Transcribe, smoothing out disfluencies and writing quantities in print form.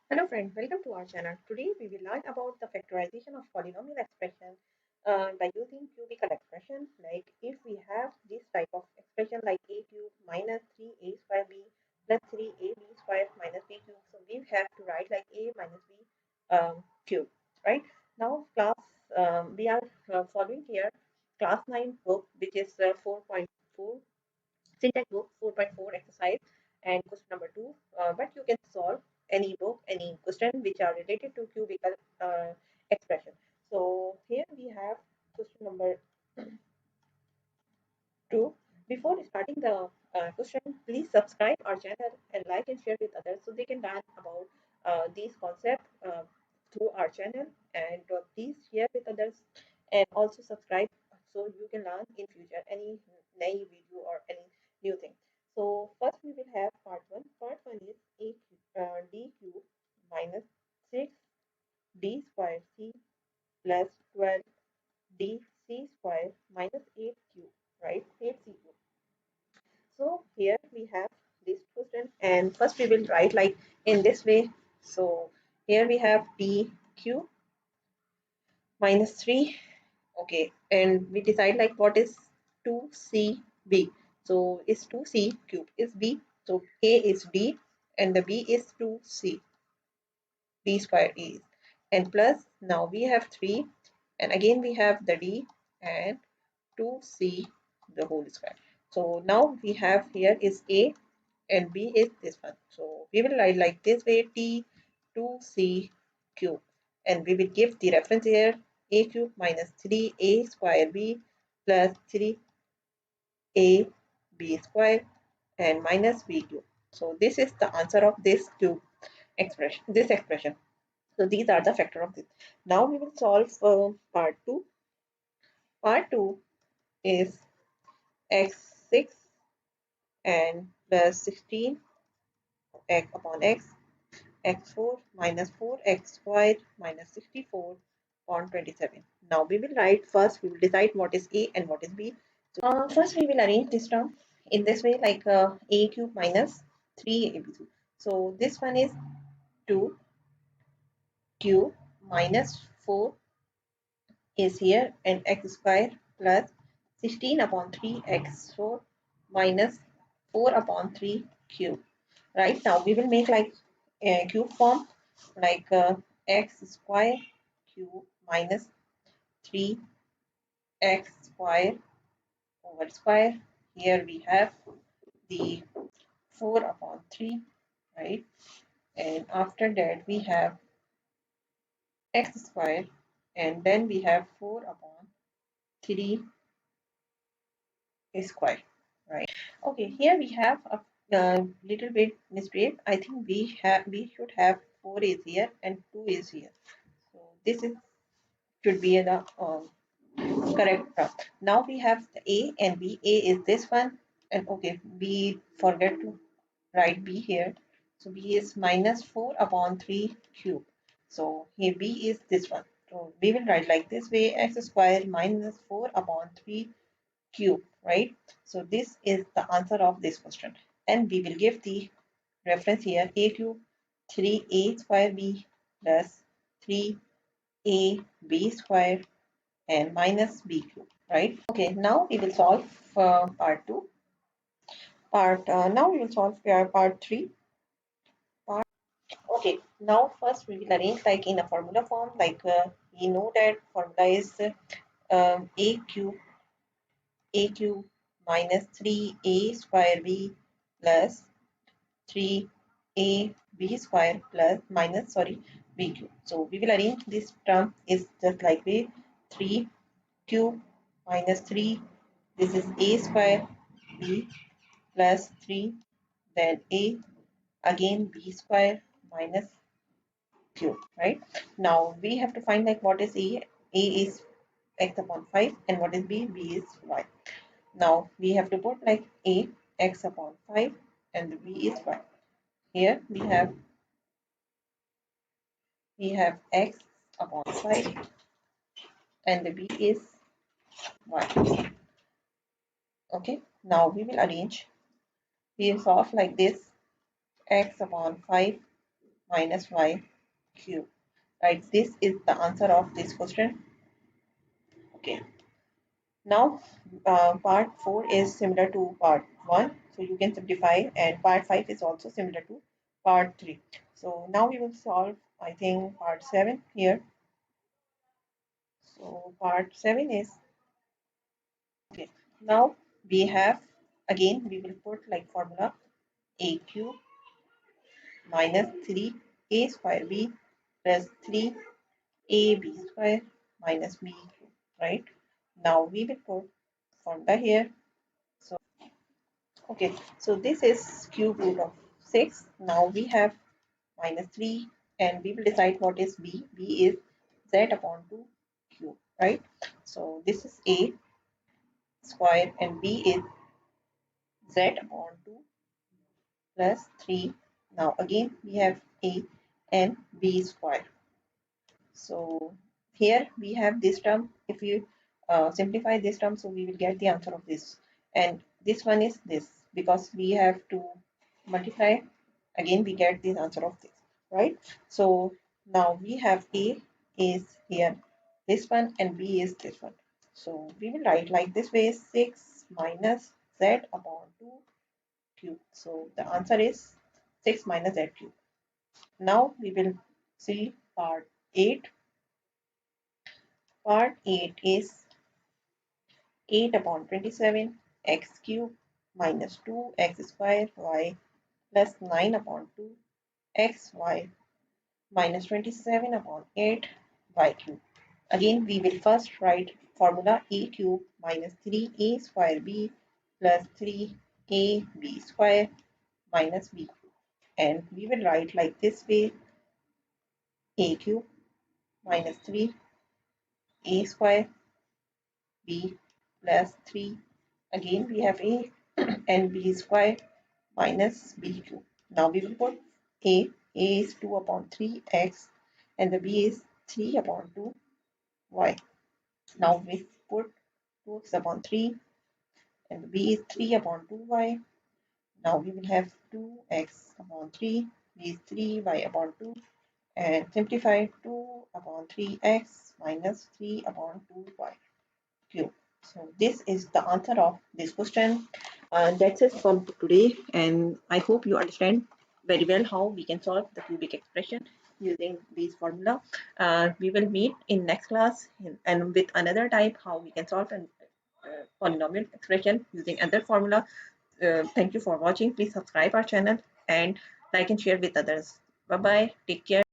Hello friend, welcome to our channel. Today we will learn about the factorization of polynomial expression by using cubical expression. Like if we have this type of expression like a cube minus 3a square b plus 3ab square minus b cube. So we have to write like a minus b cube, right? Now class, we are following here class 9 book which is 4.4 syntax book 4.4 exercise and question number 2, but you can solve any book, any question which are related to cubical expression. So here we have question number 2. Before starting the question, please subscribe our channel and like and share with others so they can learn about these concepts through our channel, and please share with others and also subscribe so you can learn in future any new video or any new thing. So first we will have part 1. Part 1 is d cube minus 6 d square c plus 12 d c square minus 8 cube, right? 8 c cube. So here we have this question, and first we will write like in this way. So here we have dq minus 3. Okay, and we decide like what is 2cb. So is 2c cube is b. So a is d and the b is 2c. B square is, and plus now we have 3, and again we have the d and 2c the whole square. So now we have here is a and b is this one. So we will write like this way t 2c cube, and we will give the reference here a cube minus 3a square b plus 3a b square and minus b cube. So this is the answer of this cube expression, this expression. So these are the factor of this. Now we will solve part 2. Part 2 is x6 and plus 16 x upon x4 minus 4x squared minus 64 upon 27. Now we will write first, we will decide what is a and what is b. So first we will arrange this term in this way like a cube minus 3ab. So this one is 2 cube minus 4 is here, and x square plus 16 upon 3 x4 minus 4 upon 3 cube. Right now we will make like a cube form like x square cube minus 3x square over square. Here we have the 4 upon 3, right? And after that we have x square, and then we have 4 upon 3 square, right? Okay, here we have a little bit mistake. I think we should have 4 is here and 2 is here. So this is should be the correct term. Now we have the a and b. A is this one, and okay, b forget to write b here. So b is minus 4 upon 3 cube. So here b is this one. So we will write like this way x square minus 4 upon 3 cube, right? So this is the answer of this question, and we will give the reference here a cube 3a square b plus 3ab square and minus b cube, right? Okay, now we will solve part 2. Now we will solve part 3. Part Okay, now first we will arrange like in a formula form, like we know that formula is a cube minus 3a square b plus 3ab square plus minus b cube. So we will arrange this term is just like way 3 cube minus 3, this is a square b plus 3, then a again b square minus cube, right? Now we have to find like what is a is x upon 5, and what is b is y. Now we have to put like a x upon 5 and the b is y. Here we have x upon 5 and the b is y. Okay, now we will solve like this: x upon 5 minus y cube. Right, this is the answer of this question. Okay, now part 4 is similar to part 1, so you can simplify, and part 5 is also similar to part 3. So now we will solve, I think, part 7 here. So part 7 is, okay, now we have, again we will put like formula a cube minus 3a square b plus 3ab square minus b cube, right? Now we will put formula here. So okay, so this is cube root of 6. Now we have minus 3, and we will decide what is b. B is z upon 2 cube, right? So this is a square and b is z upon 2 plus 3. Now again we have a and b square. So here we have this term. If you simplify this term, so we will get the answer of this. And this one is this, because we have to multiply. Again, we get the answer of this, right? So now we have A is here, this one, and B is this one. So we will write like this way: 6 minus z upon 2 cube. So the answer is 6 minus z cube. Now we will see part 8. Part 8 is 8 upon 27 x cube minus 2 x square y plus 9 upon 2 x y minus 27 upon 8 y cube. Again, we will first write formula a cube minus 3a square b plus 3ab square minus b cube. And we will write like this way: a cube minus 3a square b plus 3. Again, we have a and b square minus b cube. Now we will put a. A is 2 upon 3x, and the b is 3 upon 2y. Now we put 2x upon 3, and the b is 3 upon 2y. Now we will have 2x upon 3, b is 3y upon 2, and simplify 2 upon 3x minus 3 upon 2y cube. So this is the answer of this question. That's it from today, and I hope you understand very well how we can solve the cubic expression using this formula. We will meet in next class and with another type how we can solve an polynomial expression using other formula. Thank you for watching. Please subscribe our channel and like and share with others. Bye bye. Take care.